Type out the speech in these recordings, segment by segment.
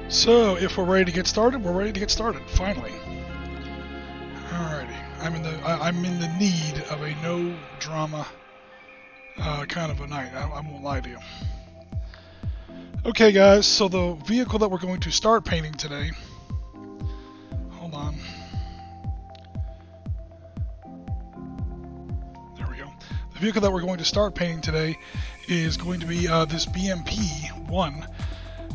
So, if we're ready to get started, we're ready to get started. Finally. Alrighty. I'm in the need of a no drama kind of a night. I won't lie to you. Okay, guys. So the vehicle that we're going to start painting today. Hold on. There we go. The vehicle that we're going to start painting today is going to be this BMP-1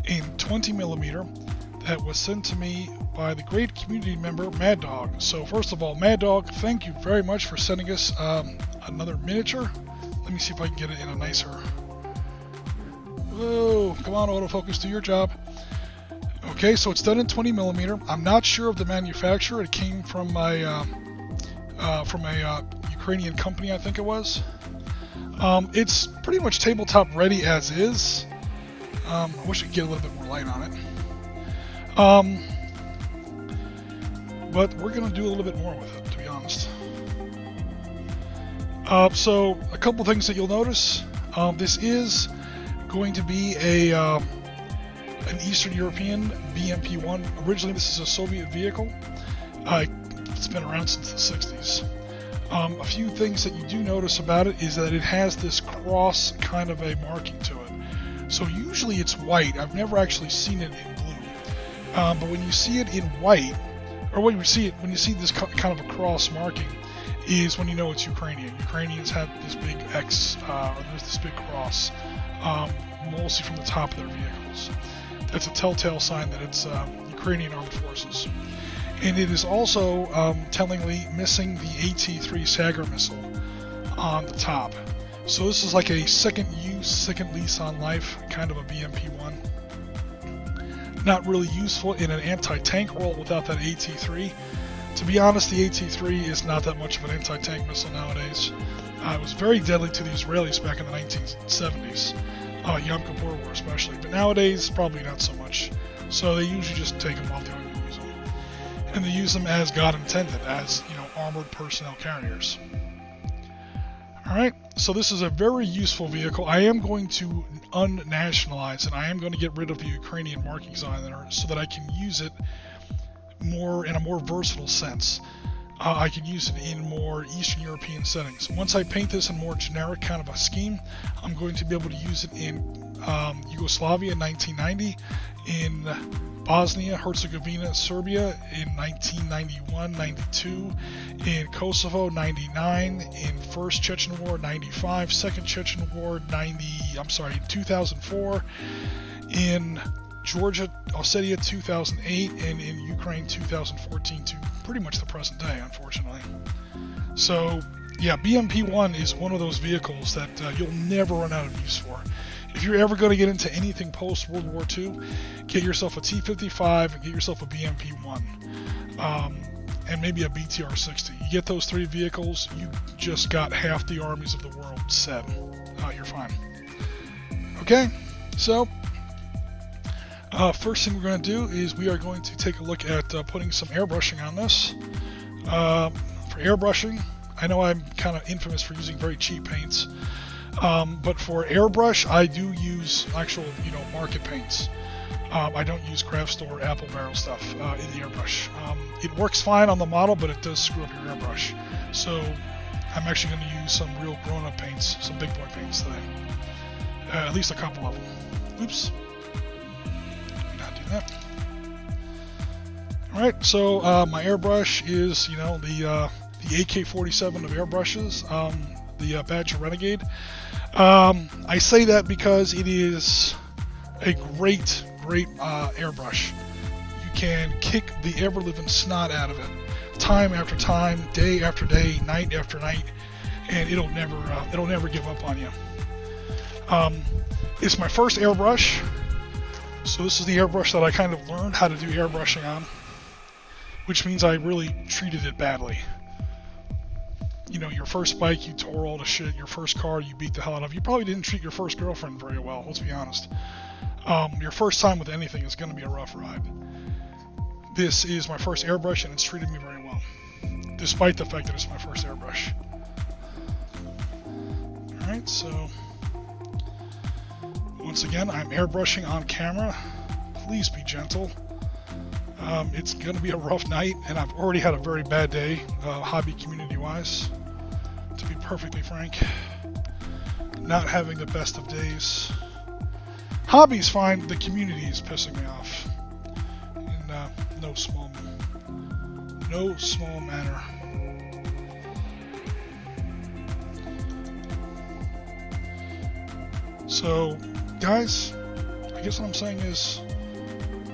in 20mm that was sent to me by the great community member Mad Dog. So first of all, Mad Dog, thank you very much for sending us another miniature. Let me see if I can get it in a nicer. Whoa, come on, autofocus, do your job. Okay, so it's done in 20mm. I'm not sure of the manufacturer. It came from a Ukrainian company, I think it was. It's pretty much tabletop ready as is. I wish I could get a little bit more light on it. But we're going to do a little bit more with it, to be honest. So, a couple things that you'll notice. This is going to be an Eastern European BMP-1. Originally, this is a Soviet vehicle. It's been around since the 60s. A few things that you do notice about it is that it has this cross kind of a marking to it. So usually it's white. I've never actually seen it in blue. But when you see it in white, or when you see this kind of a cross marking, is when you know it's Ukrainian. Ukrainians have this big X, or there's this big cross, mostly from the top of their vehicles. That's a telltale sign that it's Ukrainian armed forces. And it is also tellingly missing the AT-3 Sagar missile on the top. So this is like a second use, second lease on life kind of a BMP-1. Not really useful in an anti-tank role without that AT-3. To be honest, the AT-3 is not that much of an anti-tank missile nowadays. It was very deadly to the Israelis back in the 1970s, Yom Kippur War especially. But nowadays, probably not so much. So they usually just take them off, they don't even use them. And they use them as God intended, as, armored personnel carriers. Alright, so this is a very useful vehicle. I am going to unnationalize it. I am going to get rid of the Ukrainian markings on there so that I can use it more in a more versatile sense. I can use it in more Eastern European settings. Once I paint this in more generic kind of a scheme, I'm going to be able to use it in Yugoslavia in 1990, in Bosnia, Herzegovina, Serbia in 1991-92, in Kosovo 99, in First Chechen War 95, Second Chechen War 2004, in Georgia, Ossetia 2008, and in Ukraine 2014 to pretty much the present day, unfortunately. So, yeah, BMP-1 is one of those vehicles that you'll never run out of use for. If you're ever going to get into anything post-World War II, get yourself a T-55 and get yourself a BMP-1. And maybe a BTR-60. You get those three vehicles, you just got half the armies of the world set. You're fine. Okay, so first thing we're going to do is we are going to take a look at putting some airbrushing on this. For airbrushing, I know I'm kind of infamous for using very cheap paints. But for airbrush, I do use actual, market paints. I don't use craft store Apple Barrel stuff in the airbrush. It works fine on the model, but it does screw up your airbrush. So I'm actually going to use some real grown-up paints, some big boy paints today. At least a couple of them. Oops. Let me not do that. Alright, so my airbrush is, the AK-47 of airbrushes. The Badger Renegade. I say that because it is a great airbrush. You can kick the ever-living snot out of it, time after time, day after day, night after night, and it'll never give up on you. It's my first airbrush, so this is the airbrush that I kind of learned how to do airbrushing on, which means I really treated it badly. Your first bike, you tore all the shit. Your first car, you beat the hell out of. You probably didn't treat your first girlfriend very well, let's be honest. Your first time with anything is going to be a rough ride. This is my first airbrush, and it's treated me very well, despite the fact that it's my first airbrush. Alright, so once again, I'm airbrushing on camera. please be gentle. It's going to be a rough night, and I've already had a very bad day, hobby community-wise, to be perfectly frank. Not having the best of days. Hobby's fine, the community is pissing me off. In no small manner. So, guys, I guess what I'm saying is,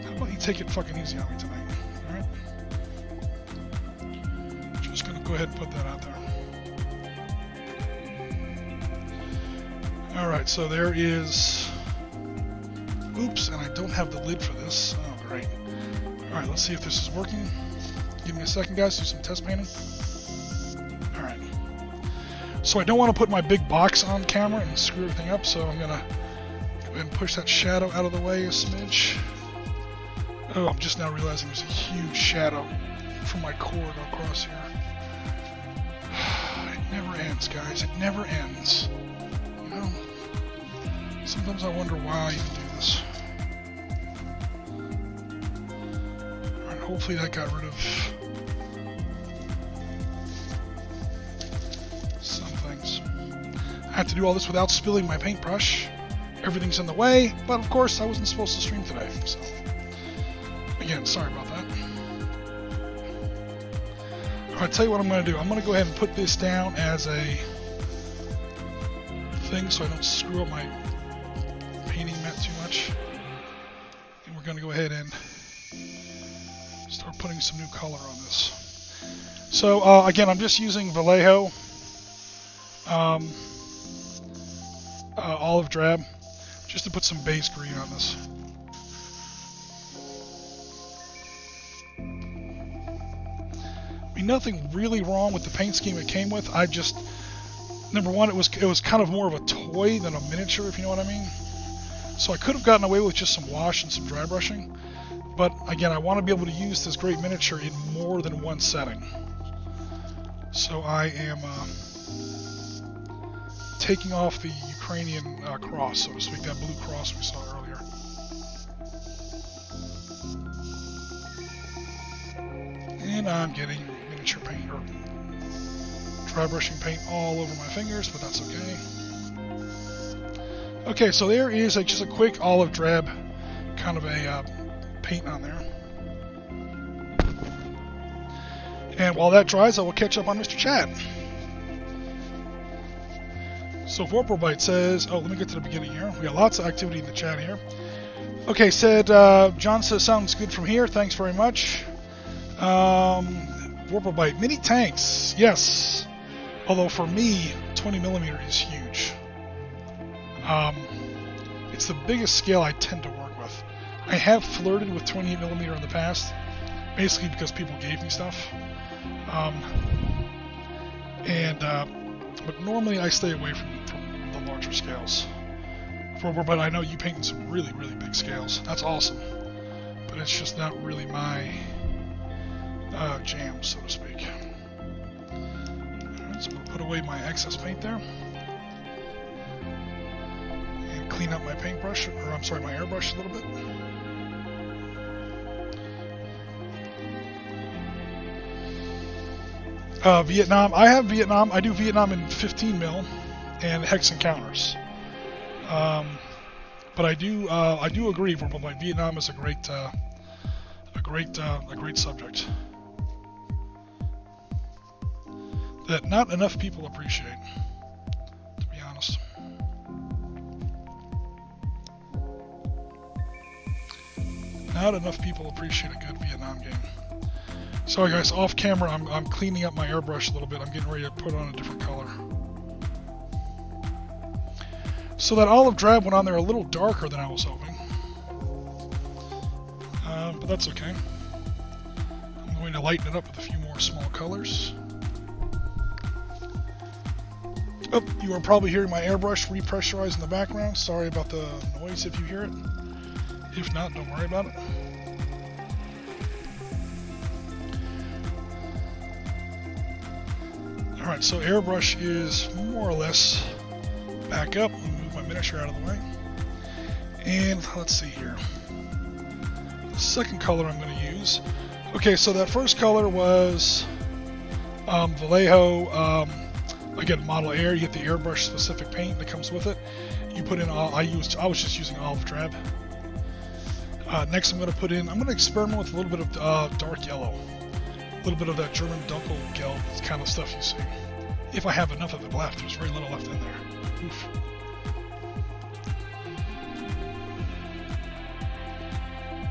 how about you take it fucking easy on me tonight, alright? Just gonna go ahead and put that out there. Alright, so there is... Oops, and I don't have the lid for this. Oh, great. Alright, let's see if this is working. Give me a second, guys, do some test painting. Alright. So I don't want to put my big box on camera and screw everything up, so I'm gonna go ahead and push that shadow out of the way a smidge. Oh, I'm just now realizing there's a huge shadow from my cord across here. It never ends, guys. It never ends. You know? Sometimes I wonder why I even do this. Alright, hopefully that got rid of some things. I have to do all this without spilling my paintbrush. Everything's in the way, but of course I wasn't supposed to stream today, so... Again, sorry about that. Alright, tell you what I'm going to do. I'm going to go ahead and put this down as a thing so I don't screw up my painting mat too much. And we're going to go ahead and start putting some new color on this. So, again, I'm just using Vallejo olive drab just to put some base green on this. I mean, nothing really wrong with the paint scheme it came with. I just, number one, it was kind of more of a toy than a miniature, if you know what I mean. So I could have gotten away with just some wash and some dry brushing, but again, I want to be able to use this great miniature in more than one setting. So I am taking off the Ukrainian cross, so to speak, that blue cross we saw earlier. And I'm getting miniature paint or dry brushing paint all over my fingers, but that's okay. Okay, so there is just a quick olive drab kind of a paint on there. And while that dries, I will catch up on Mr. Chat. So Vorpalbite says, oh, let me get to the beginning here. We got lots of activity in the chat here. Okay, said, John says, sounds good from here. Thanks very much. Vorpalbite, mini tanks, yes. Although for me, 20mm is huge. It's the biggest scale I tend to work with. I have flirted with 28mm in the past, basically because people gave me stuff. But normally I stay away from the larger scales. But I know you paint in some really, really big scales. That's awesome. But it's just not really my jam, so to speak. Alright, so I'm going to put away my excess paint there. And clean up my paintbrush, or I'm sorry, my airbrush a little bit. Vietnam. I have Vietnam. I do Vietnam in 15mm and hex encounters. But I do agree, like Vietnam is a great subject that not enough people appreciate, to be honest. Not enough people appreciate a good Vietnam game. Sorry guys, off camera I'm cleaning up my airbrush a little bit. I'm getting ready to put on a different color. So that olive drab went on there a little darker than I was hoping. But that's okay. I'm going to lighten it up with a few more small colors. Oh, you are probably hearing my airbrush repressurize in the background. Sorry about the noise if you hear it. If not, don't worry about it. Alright, so airbrush is more or less back up. Let me move my miniature out of the way. And let's see here. second color I'm going to use. Okay, so that first color was Vallejo. Again, Model Air. You get the airbrush specific paint that comes with it. You put in. I was just using olive drab. Next, I'm going to experiment with a little bit of dark yellow, a little bit of that German Dunkel Gelb kind of stuff you see. If I have enough of it left, there's very little left in there. Oof.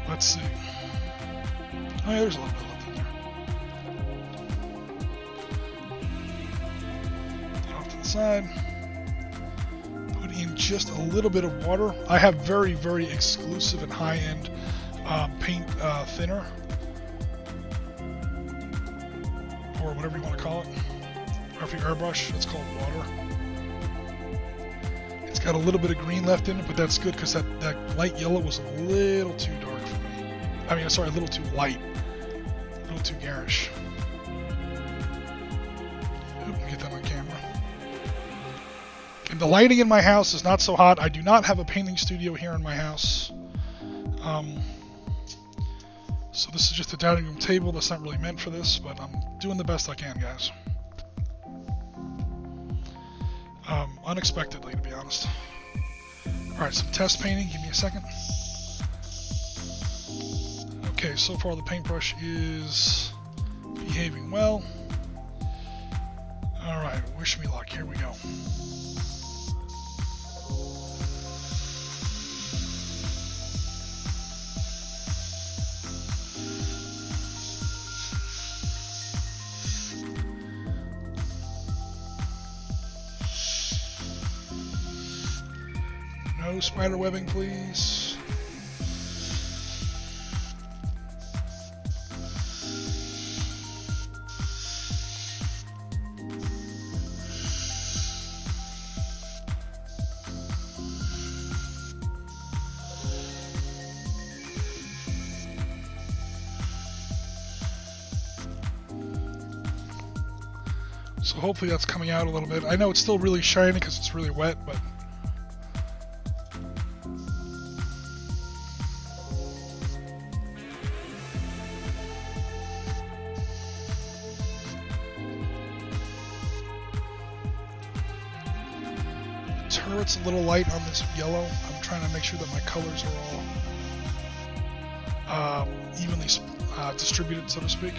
Let's see. Oh yeah, there's a little bit left in there. Off to the side. Put in just a little bit of water. I have very, very exclusive and high-end paint thinner, or whatever you want to call it. Or if you airbrush, it's called water. It's got a little bit of green left in it, but that's good because that light yellow was a little too dark for me. I mean, sorry, a little too light, a little too garish. Oop, get that on camera. And the lighting in my house is not so hot. I do not have a painting studio here in my house. So this is just a dining room table that's not really meant for this, but I'm doing the best I can, guys. Unexpectedly, to be honest. Alright, some test painting. Give me a second. Okay, so far the paintbrush is behaving well. Alright, wish me luck. Here we go. No spider webbing, please. So hopefully that's coming out a little bit. I know it's still really shiny because it's really wet, but turret's a little light on this yellow. I'm trying to make sure that my colors are all evenly distributed, so to speak.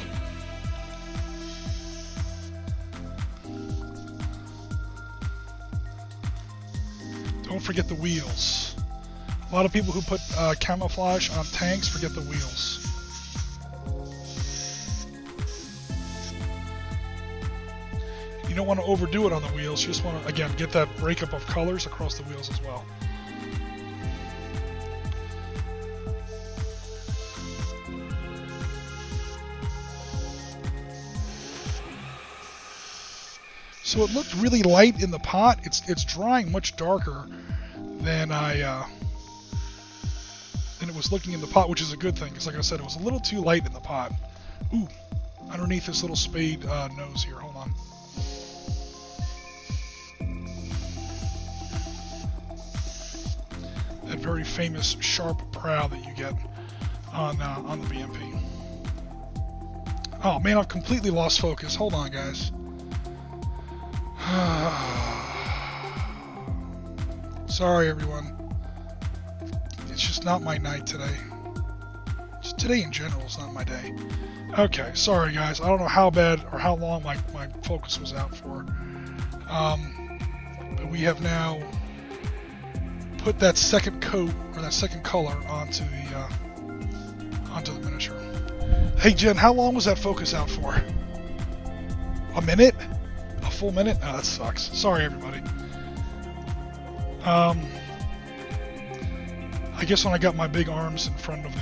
Don't forget the wheels. A lot of people who put camouflage on tanks forget the wheels. You don't want to overdo it on the wheels. You just want to, again, get that breakup of colors across the wheels as well. So it looked really light in the pot. It's drying much darker than than it was looking in the pot, which is a good thing, because like I said, it was a little too light in the pot. Ooh, underneath this little spade nose here. Hold on. That very famous sharp prow that you get on the BMP. Oh man, I've completely lost focus. Hold on, guys. Sorry, everyone. It's just not my night today. Just today in general is not my day. Okay, sorry guys. I don't know how bad or how long my focus was out for. But we have now put that second coat or that second color onto the miniature. Hey Jen, how long was that focus out for? A minute? A full minute? Oh, that sucks. Sorry, everybody. I guess when I got my big arms in front of the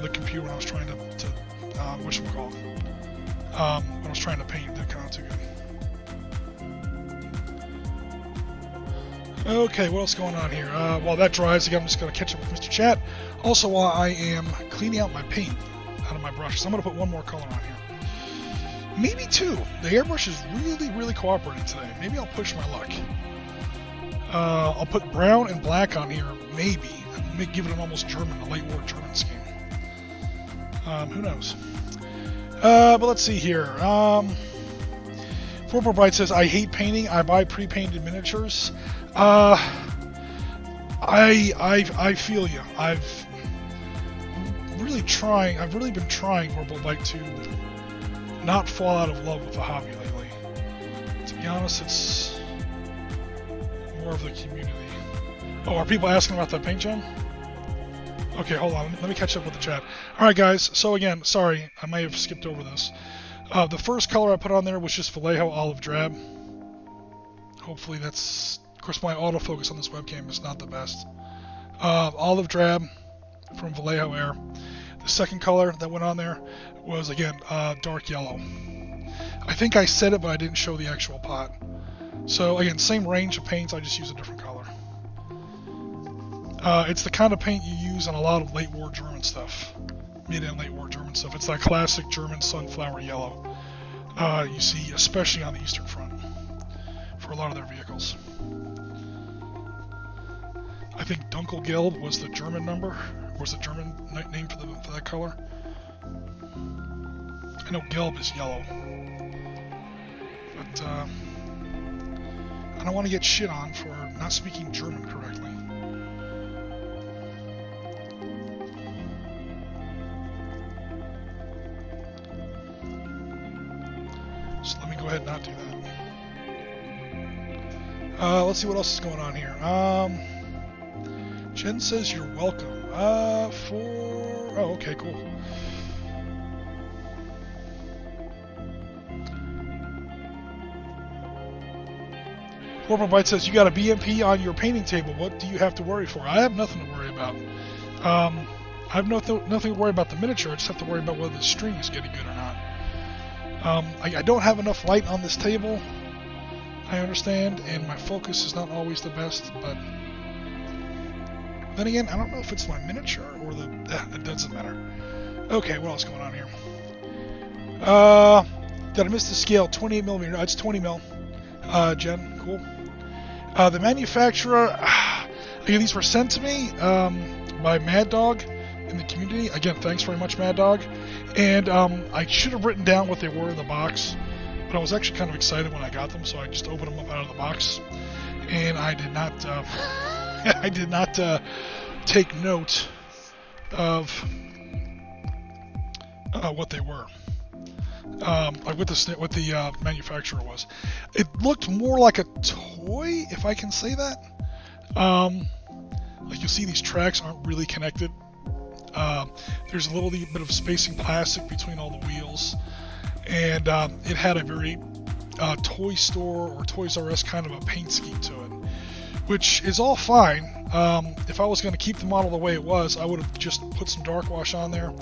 computer when I was trying to whatchamacallit, when I was trying to paint, that kind of too good. Okay, what else going on here? While that dries, again, I'm just going to catch up with Mr. Chat. Also, while I am cleaning out my paint out of my brushes, I'm going to put one more color on here. Maybe two. The airbrush is really, really cooperating today. Maybe I'll push my luck. I'll put brown and black on here, maybe, and give it an almost German, a late war German scheme. Who knows? But let's see here. Four Bright says, I hate painting. I buy pre-painted miniatures. I feel you. I've really been trying, Horrible Bite, to not fall out of love with the hobby lately. To be honest, it's more of the community. Oh, are people asking about that paint job? Okay, hold on. Let me catch up with the chat. Alright, guys. So again, sorry, I may have skipped over this. The first color I put on there was just Vallejo Olive Drab. Hopefully that's... Of course, my autofocus on this webcam is not the best. Olive Drab from Vallejo Air. The second color that went on there was, again, dark yellow. I think I said it, but I didn't show the actual pot. So, again, same range of paints, I just use a different color. It's the kind of paint you use on a lot of late war German stuff. Mid and late war German stuff. It's that classic German sunflower yellow you see, especially on the Eastern Front, for a lot of their vehicles. I think Dunkelgelb was the German number, was the German name for that color. I know Gelb is yellow, but I don't want to get shit on for not speaking German correctly. So let me go ahead and not do that. Let's see what else is going on here. Jen says you're welcome. Oh, okay, cool. Horrible Bite says you got a BMP on your painting table. What do you have to worry for? I have nothing to worry about. I have nothing to worry about the miniature. I just have to worry about whether the string is getting good or not. I don't have enough light on this table, I understand, and my focus is not always the best, but then again, I don't know if it's my miniature or the... it doesn't matter. Okay, what else is going on here? Did I miss the scale? 28mm. No, it's 20mm. Jen, cool. The manufacturer... again, these were sent to me by Mad Dog in the community. Again, thanks very much, Mad Dog. And I should have written down what they were in the box, but I was actually kind of excited when I got them, so I just opened them up out of the box, and I did not I did not take note of what they were, like what the manufacturer was. It looked more like a toy, if I can say that. Like you see, these tracks aren't really connected. There's a little bit of spacing plastic between all the wheels, and it had a very toy store or Toys R Us kind of a paint scheme to it, which is all fine. If I was going to keep the model the way it was, I would have just put some dark wash on there,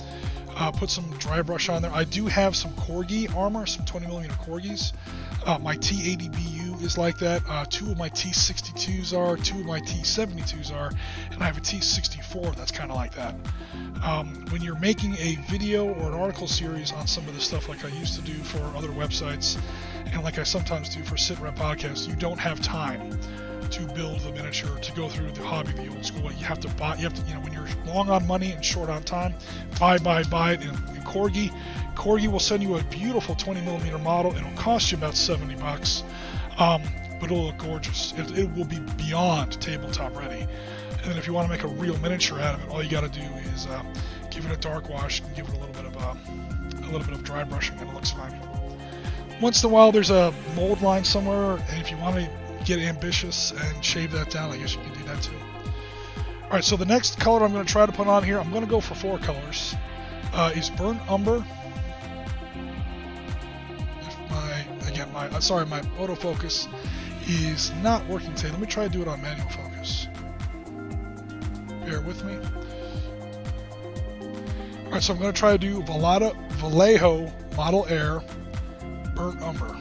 put some dry brush on there. I do have some Corgi armor, some 20mm Corgis. My T80BU is like that. 2 of my T62s are, 2 of my T72s are, and I have a T64 that's kind of like that. When you're making a video or an article series on some of this stuff like I used to do for other websites, and like I sometimes do for Sitrep podcasts, you don't have time to build the miniature, to go through the hobby the old school way. You have to buy, when you're long on money and short on time, buy it in Corgi. Corgi will send you a beautiful 20mm model. It'll cost you about $70, but it'll look gorgeous. It will be beyond tabletop ready. And then if you want to make a real miniature out of it, all you got to do is give it a dark wash and give it a little bit of dry brushing, and it looks fine. Once in a while, there's a mold line somewhere, and if you want to get ambitious and shave that down, I guess you can do that too. Alright, so the next color I'm going to try to put on here, I'm going to go for 4 colors, is Burnt Umber. My autofocus is not working today. Let me try to do it on manual focus. Bear with me. Alright, so I'm going to try to do Vallejo Model Air Burnt Umber.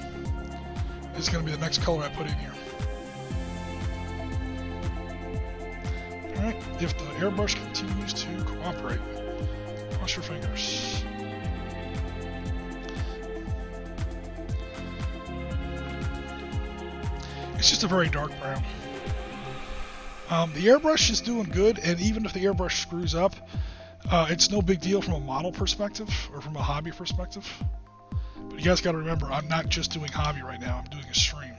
It's going to be the next color I put in here. Alright, if the airbrush continues to cooperate, cross your fingers. It's just a very dark brown. The airbrush is doing good, and even if the airbrush screws up, it's no big deal from a model perspective or from a hobby perspective. But you guys got to remember, I'm not just doing hobby right now, I'm doing a stream.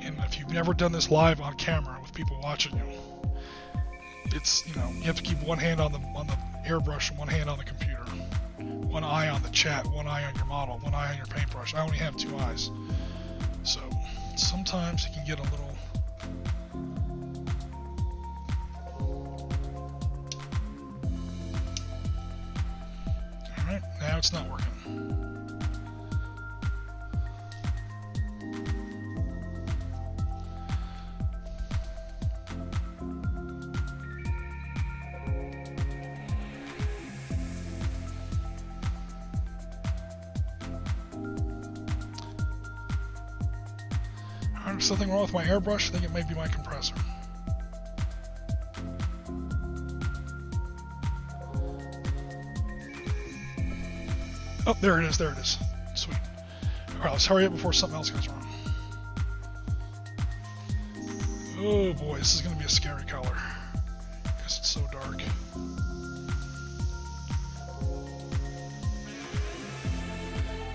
And if you've never done this live on camera with people watching you, it's, you know, you have to keep one hand on the airbrush and one hand on the computer. One eye on the chat, one eye on your model, one eye on your paintbrush. I only have 2 eyes. So sometimes it can get a little... Alright, now it's not working. There's something wrong with my airbrush. I think it may be my compressor. Oh, there it is. There it is. Sweet. All right, let's hurry up before something else goes wrong. Oh boy, this is going to be a scary color because it's so dark.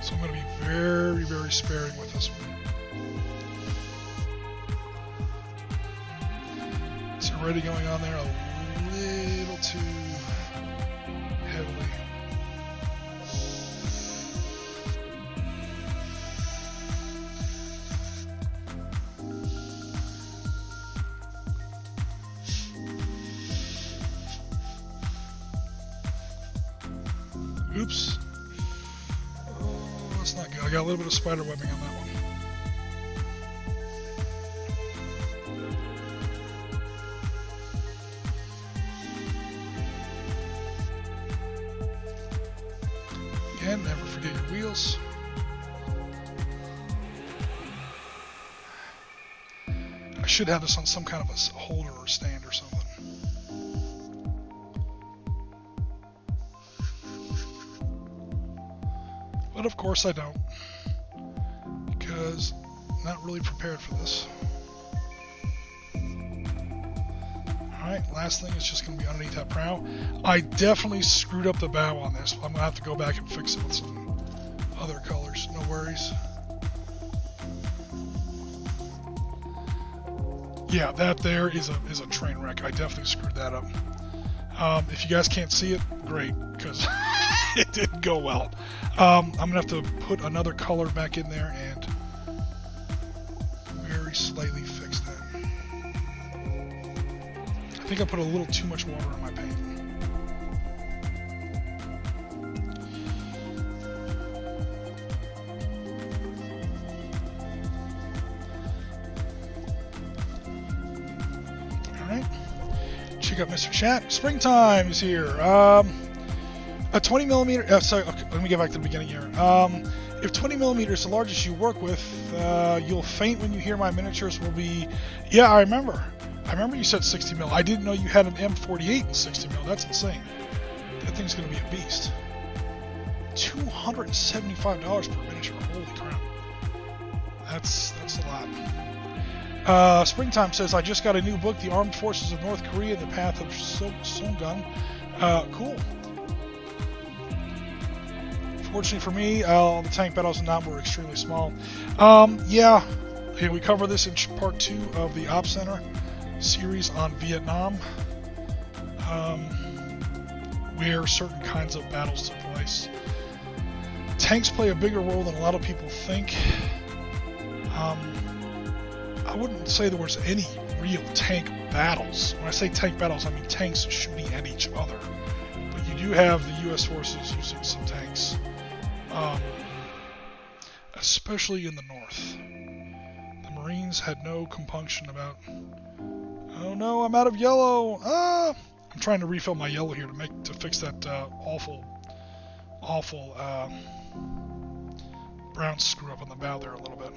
So I'm going to be very, very sparing with this one. It's already going on there a little too heavily. Oops. Oh, that's not good. I got a little bit of spider webbing on that one. Again, never forget your wheels. I should have this on some kind of a holder or stand or something. But of course I don't, because I'm not really prepared for this. Alright, last thing is just going to be underneath that prow. I definitely screwed up the bow on this. I'm going to have to go back and fix it with some other colors. No worries. Yeah, that there is a train wreck. I definitely screwed that up. If you guys can't see it, great, because it didn't go well. I'm going to have to put another color back in there and very slightly fix that. I think I put a little too much water in my paint. Alright. Check out Mr. Chat. Springtime is here. A 20 millimeter. Sorry, okay, let me get back to the beginning here. If 20 millimeters is the largest you work with, you'll faint when you hear my miniatures will be. Yeah, I remember. I remember you said 60 mil. I didn't know you had an M48 in 60 mil. That's insane. That thing's gonna be a beast. $275 per miniature. Holy crap. That's a lot. Springtime says, I just got a new book, The Armed Forces of North Korea, The Path of Songun. Cool. Fortunately for me, the tank battles in Nam were extremely small. Yeah, we cover this in part 2 of the Op Center series on Vietnam, where certain kinds of battles took place. Tanks play a bigger role than a lot of people think. I wouldn't say there was any real tank battles. When I say tank battles, I mean tanks shooting at each other. But you do have the U.S. forces using some tanks. Especially in the north. The Marines had no compunction about, oh no, I'm out of yellow. I'm trying to refill my yellow here to fix that awful brown screw up on the bow there a little bit.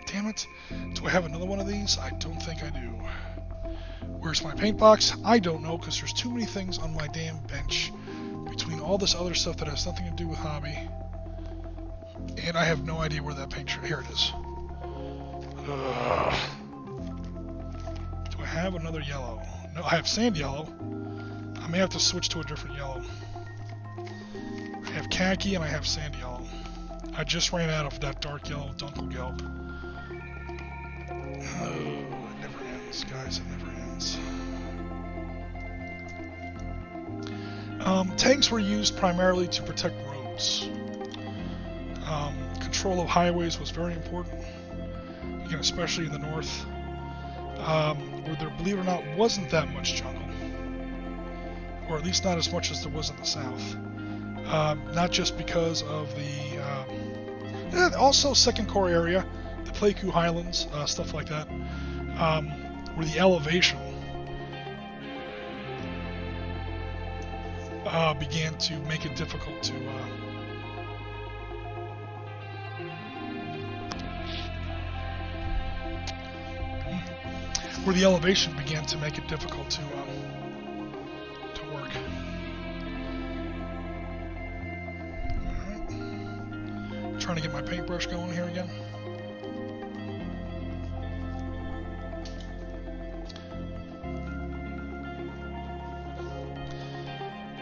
Damn it. Do I have another one of these? I don't think I do. Where's my paint box? I don't know, because there's too many things on my damn bench between all this other stuff that has nothing to do with hobby. And I have no idea where that paint... Here it is. Do I have another yellow? No, I have sand yellow. I may have to switch to a different yellow. I have khaki and I have sand yellow. I just ran out of that dark yellow Dunkelgelb. Oh, it never ends, guys. It never ends. Tanks were used primarily to protect roads. Control of highways was very important, again, especially in the north, where there, believe it or not, wasn't that much jungle, or at least not as much as there was in the south. Not just because of the also Second Corps area, the Pleiku Highlands, stuff like that, where the elevation began to make it difficult to where the elevation began to make it difficult to work. Alright. Trying to get my paintbrush going here again.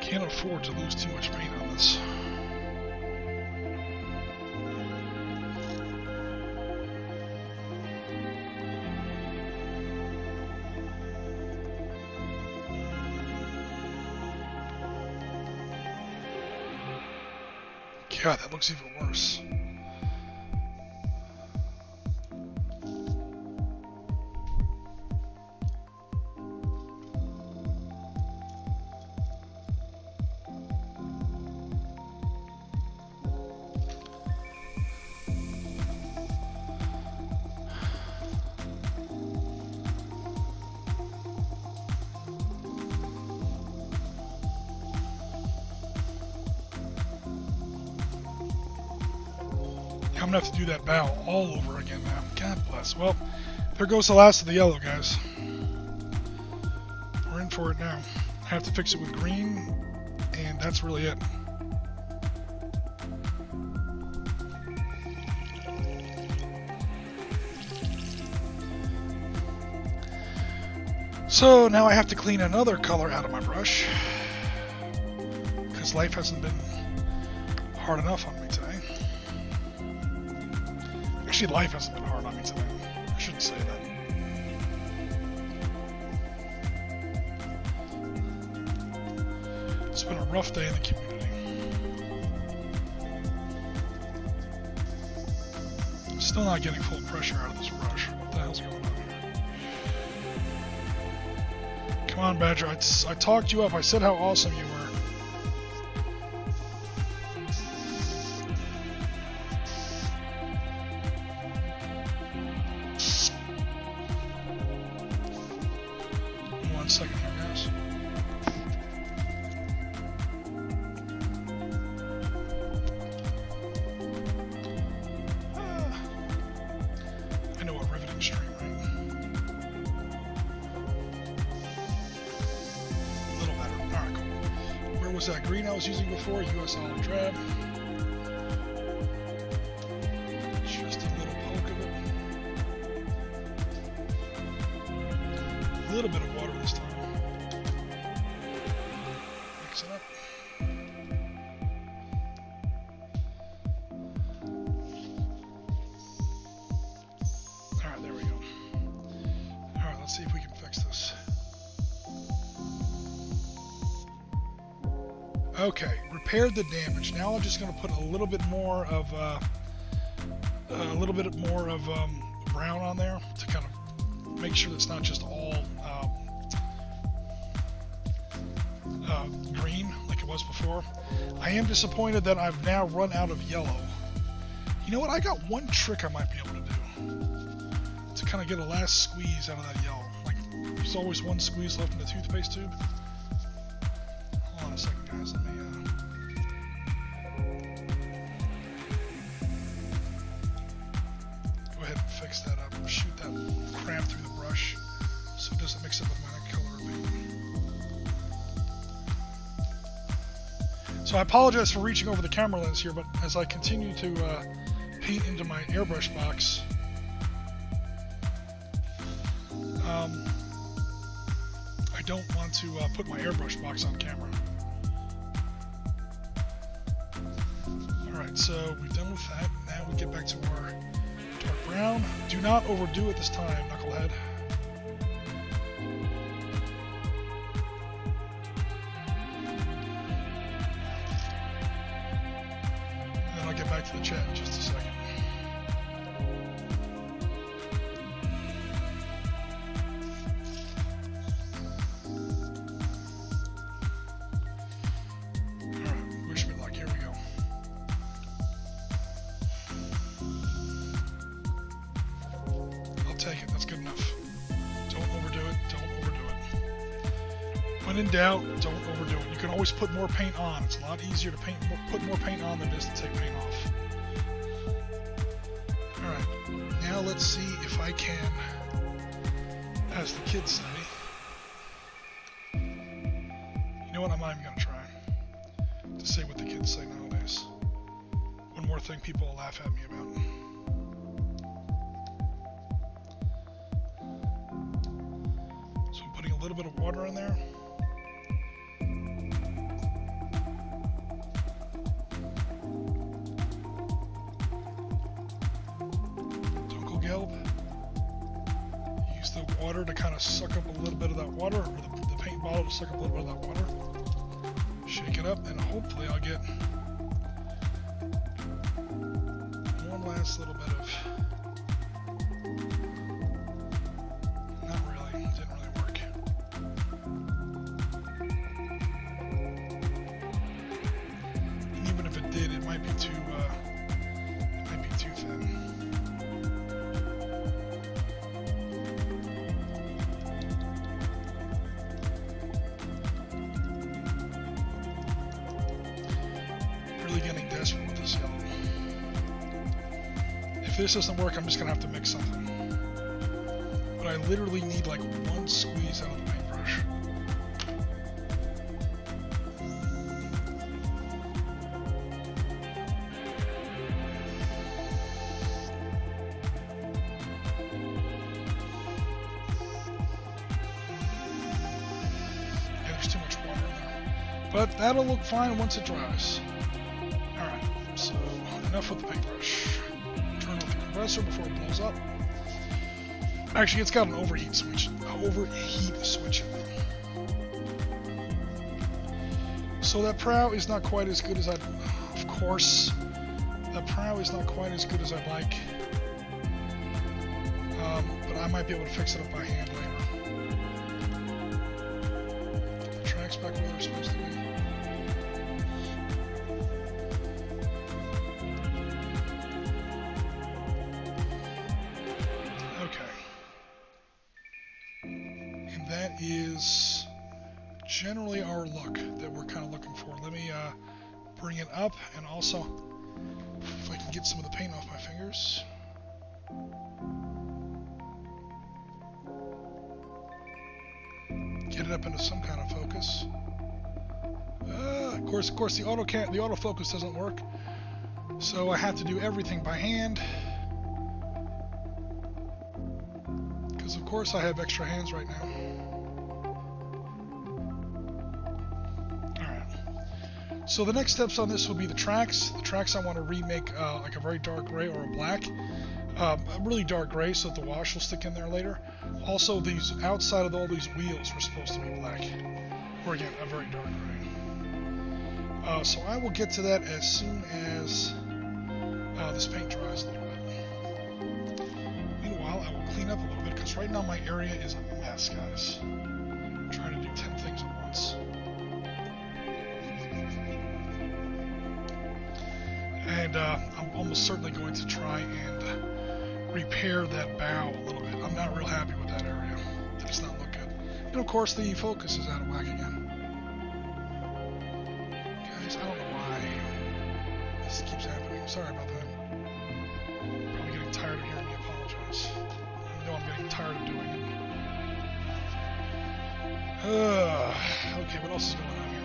Can't afford to lose too much paint on this. God, that looks even worse. I'm gonna have to do that bow all over again now. God bless. Well, there goes the last of the yellow, guys. We're in for it now. I have to fix it with green, and that's really it. So now I have to clean another color out of my brush, because life hasn't been hard enough on me today. Actually, life hasn't been hard on me today. I shouldn't say that. It's been a rough day in the community. I'm still not getting full pressure out of this brush. What the hell's going on here? Come on, Badger. I talked you up. I said how awesome you were. Second here, guys. I know a riveting stream, right? A little better. Alright, cool. Where was that green I was using before? US Olive Drab. Just a little poke of it. A little bit of water this time. Mix it up. Alright, there we go. Alright, let's see if we can fix this. Okay, repaired the damage. Now I'm just going to put a little bit more of brown on there to kind of make sure it's not just all green like it was before. I am disappointed that I've now run out of yellow. You know what? I got one trick I might be able to do to kind of get a last squeeze out of that yellow. Like, there's always one squeeze left in the toothpaste tube. Hold on a second, guys. Let me go ahead and fix that up. Shoot that cramp through the brush so it doesn't mix up with my color of paint. So I apologize for reaching over the camera lens here, but as I continue to paint into my airbrush box, don't want to put my airbrush box on camera. Alright, so we've done with that. Now we get back to our dark brown. Do not overdo it this time, knucklehead. And then I'll get back to the chat in just a second. When in doubt, don't overdo it. You can always put more paint on. It's a lot easier to put more paint on than it is to take paint off. Alright, now let's see if I can, as the kids say, you know what, I'm not even going to try to say what the kids say nowadays. One more thing people will laugh at me about. So I'm putting a little bit of water in there. Use the water to kind of suck up a little bit of that water, or the paint bottle to suck up a little bit of that water. Shake it up, and hopefully I'll get one last little bit of... Not really, it didn't really work. And even if it did, it might be too thin. Getting desperate with this yellow. If this doesn't work, I'm just gonna have to mix something. But I literally need like one squeeze out of the paintbrush. Yeah, there's too much water in there. But that'll look fine once it dries. Enough with the paintbrush. Turn off the compressor before it blows up. Actually, it's got an overheat switch in there. So that prow is not quite as good as I'd... Of course, that prow is not quite as good as I'd like. But I might be able to fix it up by hand later. Get the tracks back where they're supposed to be. Is generally our look that we're kind of looking for. Let me bring it up, and also if I can get some of the paint off my fingers. Get it up into some kind of focus. Of course the autofocus doesn't work, so I have to do everything by hand. Because of course I have extra hands right now. So the next steps on this will be the tracks. The tracks I want to remake like a very dark gray or a black. A really dark gray so that the wash will stick in there later. Also, these outside of all these wheels were supposed to be black. Or again, a very dark gray. So I will get to that as soon as this paint dries a little bit. Meanwhile, I will clean up a little bit because right now my area is a mess, guys. I'm trying to do 10 things at once. And I'm almost certainly going to try and repair that bow a little bit. I'm not real happy with that area. It does not look good. And of course the focus is out of whack again. Guys, I don't know why this keeps happening. I'm sorry about that. I'm probably getting tired of hearing me apologize. I know I'm getting tired of doing it. Okay, what else is going on here?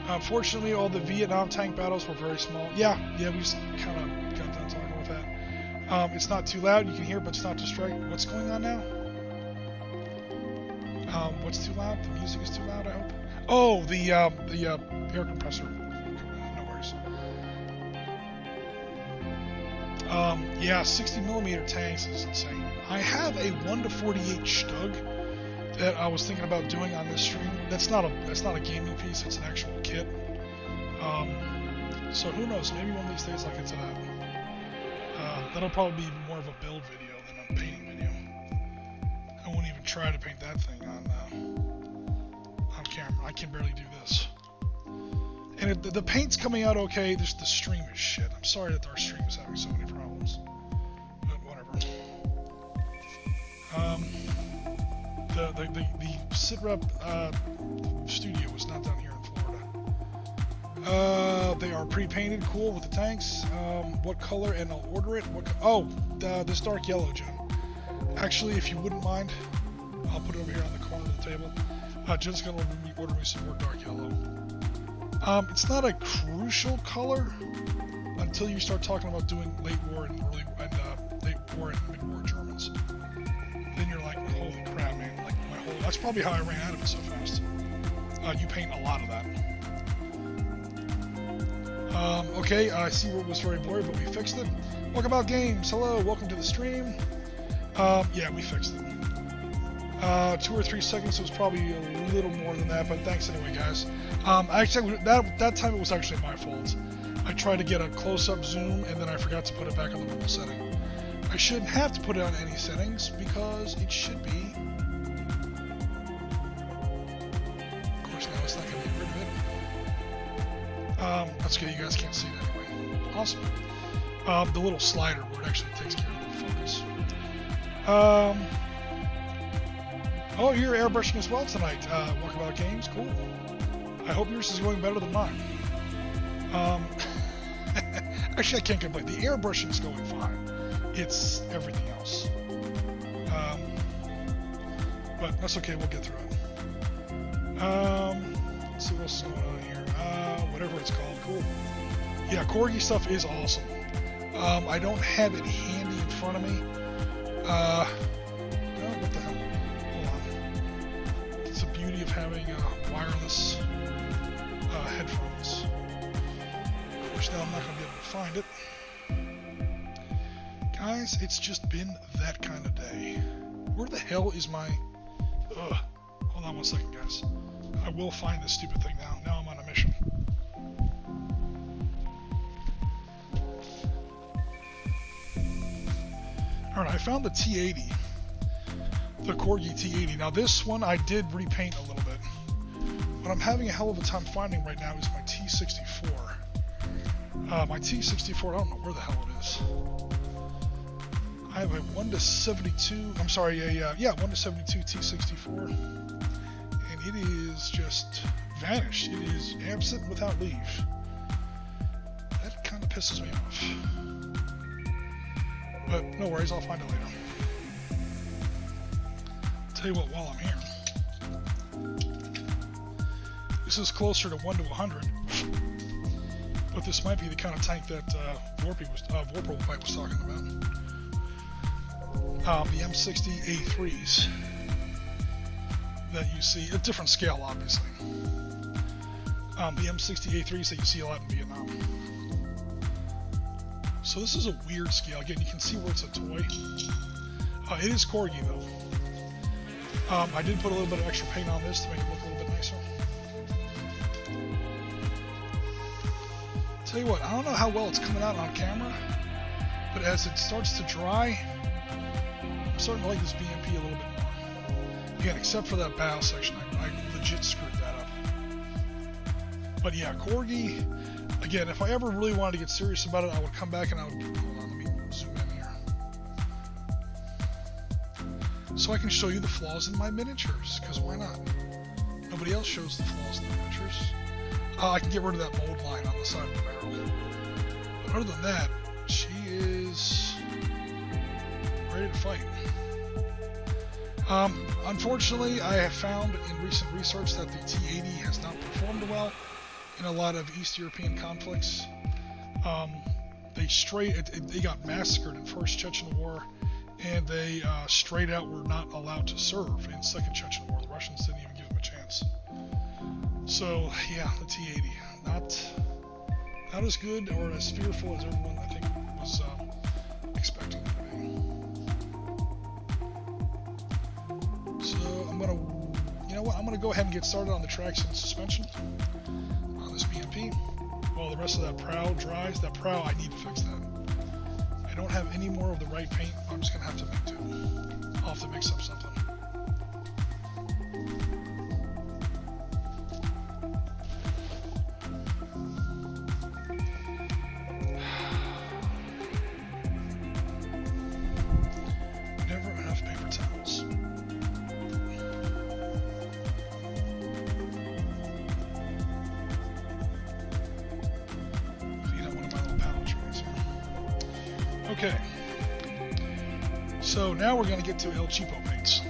Unfortunately, all the Vietnam tank battles were very small. Yeah, we just kind of got done talking with that. It's not too loud, you can hear, but it's not distracting. What's going on now? What's too loud? The music is too loud, I hope. Oh, the air compressor. No worries. Yeah, 60mm tanks is insane. I have a 1:48 Stug that I was thinking about doing on this stream. That's not a gaming piece. It's an actual kit. So who knows? Maybe one of these days I'll get to that. That'll probably be more of a build video than a painting video. I won't even try to paint that thing on camera. I can barely do this. And the paint's coming out okay. The stream is shit. I'm sorry that our stream is having so many problems. But whatever. The Sitrep studio is not down here in Florida. They are pre-painted, cool, with the tanks. What color? And I'll order it. This dark yellow, Jen. Actually, if you wouldn't mind, I'll put it over here on the corner of the table. Jen's gonna order me some more dark yellow. It's not a crucial color until you start talking about doing late war and mid-war Germans. Then you're like, holy crap, man! Like that's probably how I ran out of it so fast. You paint a lot of that. Okay, I see where it was very blurry, but we fixed it. Welcome out games. Hello, welcome to the stream. Yeah, we fixed it. 2 or 3 seconds, it was probably a little more than that, but thanks anyway, guys. Actually, that time it was actually my fault. I tried to get a close-up zoom, and then I forgot to put it back on the normal setting. I shouldn't have to put it on any settings, because it should be. Of course, now it's not going to get rid of it. That's good, you guys can't see it anyway. Awesome. The little slider where it actually takes care of the focus. Oh, you're airbrushing as well tonight. Walkabout Games, cool. I hope yours is going better than mine. Actually, I can't complain. The airbrushing is going fine. It's everything else. But that's okay. We'll get through it. Let's see what else is going on here. Whatever it's called, cool. Yeah, Corgi stuff is awesome. I don't have it handy in front of me. Oh, what the hell? It's the beauty of having wireless headphones. Of course, now I'm not going to be able to find it. Guys, it's just been that kind of day. Where the hell is my... Hold on one second, guys. I will find this stupid thing now. Now I'm on a mission. Alright, I found the T80. The Corgi T80. Now this one I did repaint a little bit. What I'm having a hell of a time finding right now is my T64. My T64, I don't know where the hell it is. I have a 1:72, I'm sorry, 1:72 T64. And it is just vanished. It is absent without leave. That kind of pisses me off. But no worries, I'll find it later. Tell you what, while I'm here, this is closer to 1 to 100, but this might be the kind of tank that Vorpal was talking about. The M60 A3s that you see, a different scale, obviously. The M60 A3s that you see a lot in Vietnam. So this is a weird scale. Again, you can see where it's a toy. It is Corgi though. I did put a little bit of extra paint on this to make it look a little bit nicer. Tell you what, I don't know how well it's coming out on camera, but as it starts to dry, I'm starting to like this BMP a little bit more. Again, except for that bow section, I legit screwed that up. But yeah, Corgi, again, if I ever really wanted to get serious about it, I would come back and I would... Hold on, let me zoom in here. So I can show you the flaws in my miniatures, because why not? Nobody else shows the flaws in the miniatures. I can get rid of that mold line on the side of the barrel. But other than that, she is ready to fight. Unfortunately, I have found in recent research that the T80 has not performed well in a lot of East European conflicts. They got massacred in First Chechen War and they straight out were not allowed to serve in Second Chechen War. The Russians didn't even give them a chance. So yeah, the T-80, not as good or as fearful as everyone I think was expecting it to be. So I'm gonna go ahead and get started on the tracks and suspension on this BMP. While the rest of that prow dries. That prow, I need to fix that. I don't have any more of the right paint. I'm just gonna have to make do. I'll have to mix up something. Never enough paper towels. Okay, so now we're going to get to El Cheapo paints,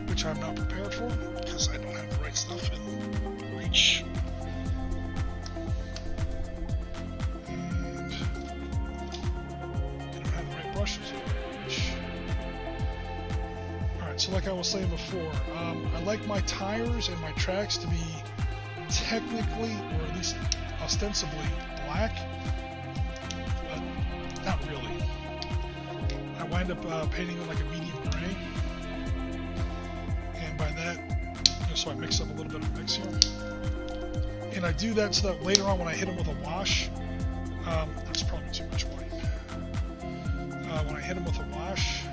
which I'm not prepared for because I don't have the right stuff in reach. And I don't have the right brushes in reach. Alright, so like I was saying before, I like my tires and my tracks to be technically, or at least ostensibly, black. Not really. I wind up painting them like a medium gray, and by that, so I mix up a little bit of mix here. And I do that so that later on when I hit them with a wash, that's probably too much white. When I hit them with a wash,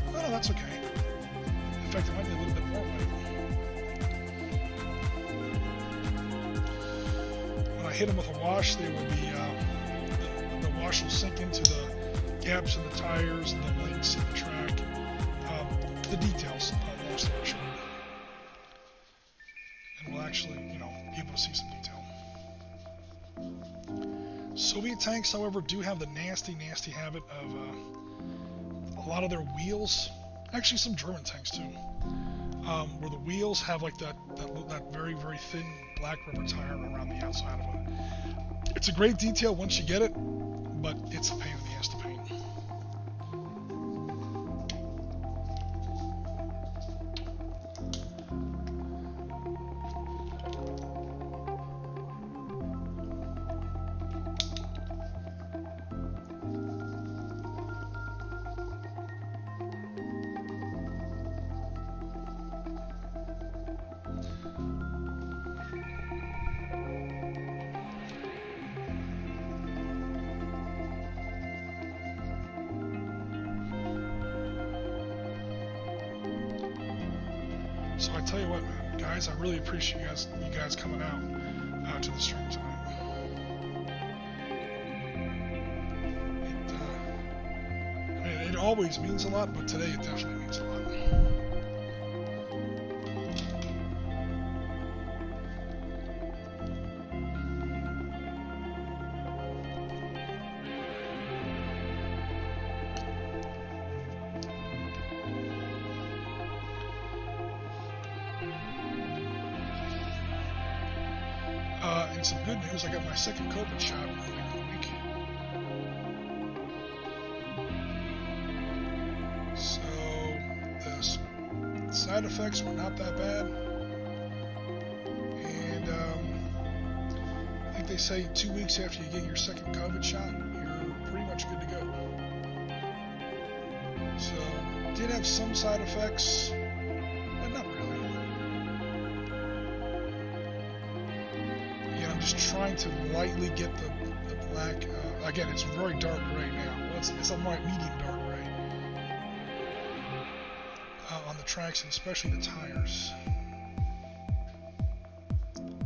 oh, that's okay. In fact, it might be a little bit more white. When I hit them with a wash, they will be. The wash will sink into the gaps in the tires and the links in the track, the details, long story short. And we'll actually, be able to see some detail. Soviet tanks, however, do have the nasty habit of a lot of their wheels, actually some German tanks too, where the wheels have like that very, very thin black rubber tire around the outside of it. It's a great detail once you get it, but it's a pain in the ass to paint. So I tell you what, man, guys, I really appreciate you guys coming out to the stream tonight. It always means a lot, but today it definitely means a lot. And some good news, I got my second COVID shot in a week. So the side effects were not that bad. And I think they say 2 weeks after you get your second COVID shot, you're pretty much good to go. So, did have some side effects, but not really. Just trying to lightly get the black. Again, it's very dark gray now. Well, it's a medium dark gray on the tracks and especially the tires.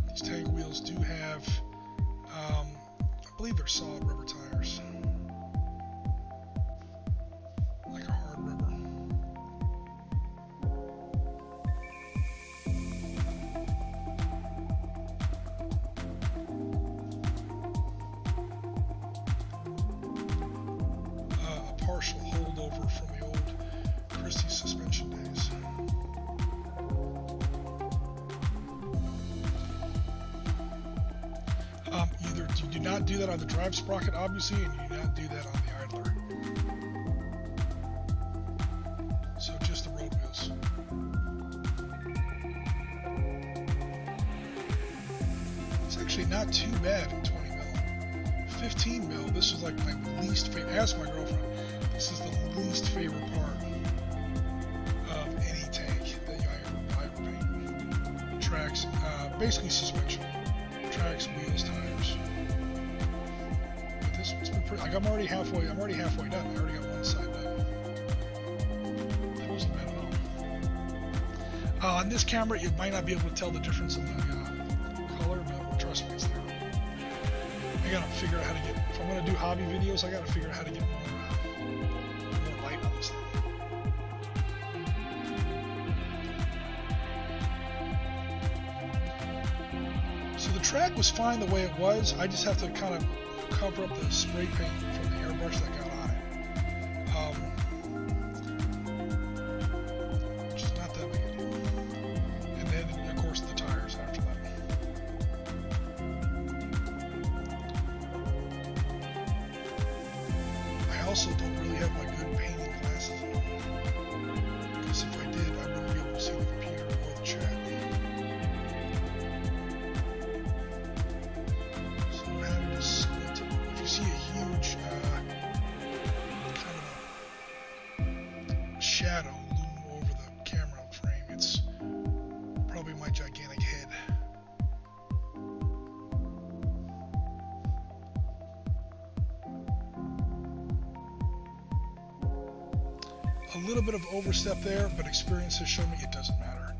These tank wheels do have, I believe they're solid rubber tires, like a hard rubber. Partial holdover from the old Christie suspension days. You do not do that on the drive sprocket, obviously, and you do not do that on the idler. It's actually not too bad in 20 mil. 15 mil, this is like my least favorite. Ask my girlfriend. This is the least favorite part of any tank that I ever paint. Tracks, basically suspension. Tracks, wheels, tires. But this one's been pretty. Like I'm already halfway done. I already got one side done. That wasn't bad at all. On this camera, you might not be able to tell the difference in the color, but trust me, it's there. I gotta figure out how to get. If I'm gonna do hobby videos, I gotta figure out how to get more light on this thing. So the track was fine the way it was. I just have to kind of cover up the spray paint from the airbrush that got on it. Which is not that big a deal. And then, of course, the tires after that. I also don't really have my good painting glasses on. Because if I did, I wouldn't be able to see the computer or the chat. So I'm having to squint. If you see a huge kind of a shadow loom over the camera frame, it's probably my gigantic head. A little bit of overstep there, but experience has shown me it doesn't matter.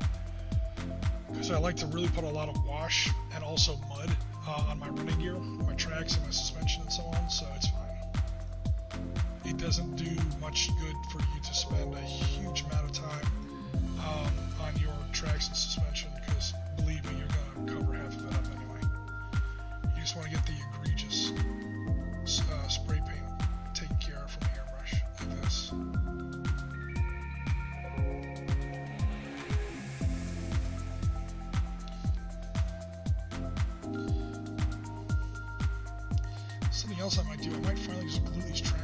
Because I like to really put a lot of wash and also mud on my running gear, my tracks and my suspension and so on, so it's fine. It doesn't do much good for you to spend a huge amount of time on your tracks and suspension, because believe me, you're going to cover half of it up anyway. You just want to get the egregious spray paint taken care of from the airbrush, like this. Something else I might do, I might finally just glue these tracks